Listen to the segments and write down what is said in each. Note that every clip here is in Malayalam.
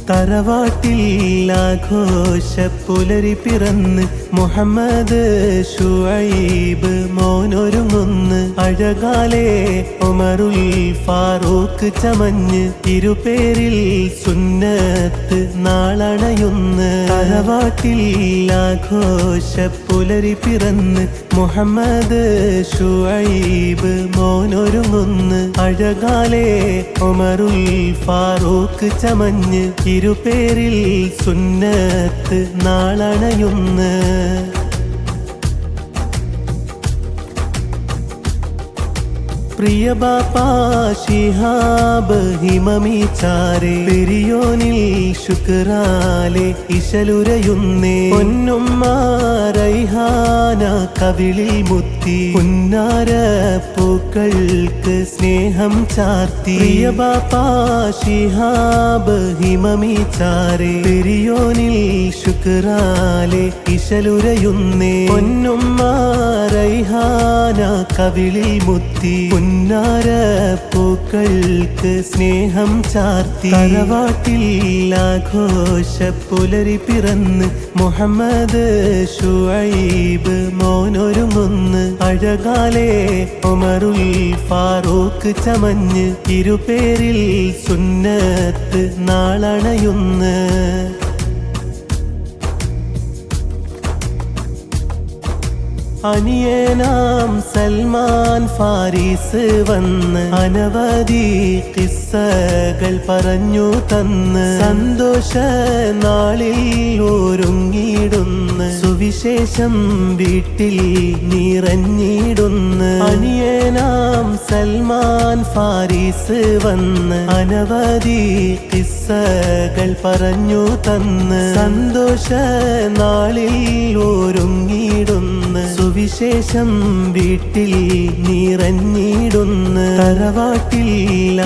തറവാട്ടിൽ ആഘോഷപ്പുലരി പിറന്ന് മുഹമ്മദ് ശുഐബ് മോനൊരുങ്ങുന്ന് അഴകാലേ ഉമറുൽ ഫാറൂഖ് ചമഞ്ഞ് ഇരുപേരിൽ സുന്നത്ത് നാളണയുന്ന് തറവാട്ടിൽ ആഘോഷപ്പുലരി പിറന്ന് മുഹമ്മദ് ശുഐബ് മോനൊരുങ്ങുന്ന് അഴകാലേ ഉമറുൽ ഫാറൂഖ് ചമഞ്ഞ് ഇരുപേരിൽ സുന്നത്ത് നാളണയുന്ന് പ്രിയ ബാപ്പാ ശിഹാബ് ഹിമമീച്ചാരെ പെരിയോനിൽ ശുക്രാലെ ഇശലുരയുന്നേ പൊന്നുമ്മ റൈഹാന കവിളിൽ മുത്തി പുന്നാര പൂക്കൾക്ക് സ്നേഹം ചാർത്തി പ്രിയ ബാപ്പാ ശിഹാബ് ഹിമമീച്ചാരെ പെരിയോനിൽ ശുക്രാലെ ഇശലുരയുന്നേ പൊന്നുമ്മ റൈഹാന കവിളിൽ മുത്തി പുന്നാര പൂക്കൾക്ക് സ്നേഹം ചാർത്തി തറവാട്ടിൽ ആഘോഷപ്പുലരി പിറന്ന് മുഹമ്മദ് ശുഐബ് മോനൊരുങ്ങുന്ന് അഴകാലേ ഉമറുൽ ഫാറൂഖ് ചമഞ്ഞ് ഇരുപേരിൽ സുന്നത്ത് നാളണയുന്ന് അനിയനാം സൽമാൻ ഫാരിസ് വന്ന് അനവധി കിസ്സകൾ പറഞ്ഞു തന്ന് സന്തോഷ നാളിൽ ഒരുങ്ങിടുന്ന് സുവിശേഷം വീട്ടിൽ നിറഞ്ഞിടുന്ന് അനിയനാം സൽമാൻ ഫാരിസ് വന്ന് അനവധി കിസ്സകൾ പറഞ്ഞു തന്ന് സന്തോഷ നാളിൽ ഒരുങ്ങിടുന്ന് സുവിശേഷം വീട്ടിൽ നിറഞ്ഞിടുന്ന് തറവാട്ടിൽ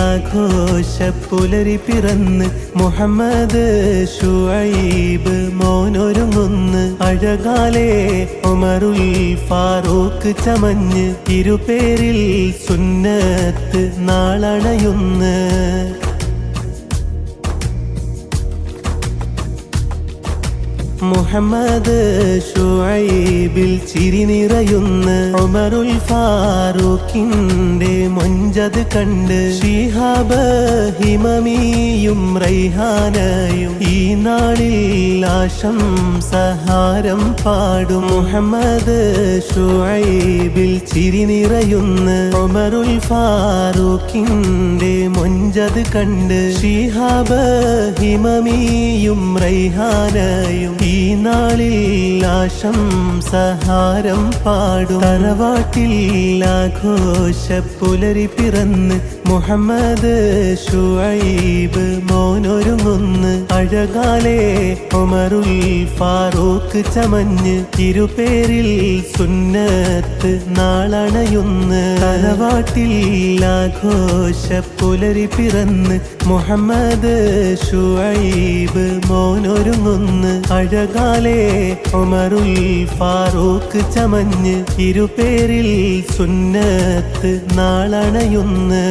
ആഘോഷപ്പുലരി പിറന്ന് മുഹമ്മദ് ശുഐബ് മോനൊരുങ്ങുന്ന് അഴകാലേ ഉമറുൽ ഫാറൂഖ് ചമഞ്ഞ് ഇരുപേരിൽ സുന്നത്ത് നാളണയുന്ന് മുഹമ്മദ് ശുഐബിൽ ചിരി നിറയുന്ന് ഉമറുൽ ഫാറൂഖിന്റെ മൊഞ്ചത് കണ്ട് ശിഹാബ് ഹിമമിയും റൈഹാനയും ഈ നാളിൽ ആശംസഹാരം പാടും മുഹമ്മദ് ശുഐബിൽ ചിരി നിറയുന്ന് ഉമറുൽ ഫാറൂഖിന്റെ മൊഞ്ചത് കണ്ട് ശിഹാബ് ഹിമമിയും റൈഹാനയും ഈ നാളിൽ ആശംസഹാരം പാടും തറവാട്ടിൽ ആഘോഷപ്പുലരി പിറന്ന് മുഹമ്മദ് ശുഐബ് മോനൊരുങ്ങുന്ന് അഴകാലേ ഉമറുൽ ഫാറൂഖ് ചമഞ്ഞ് ഇരുപേരിൽ സുന്നത്ത് നാളണയുന്ന് തറവാട്ടിൽ ആഘോഷപ്പുലരി പിറന്ന് മുഹമ്മദ് ശുഐബ് മോനൊരുങ്ങുന്ന് അഴകാലേ ഉമറുൽ ഫാറൂഖ് ചമഞ്ഞ് ഇരുപേരിൽ സുന്നത്ത് നാളണയുന്ന്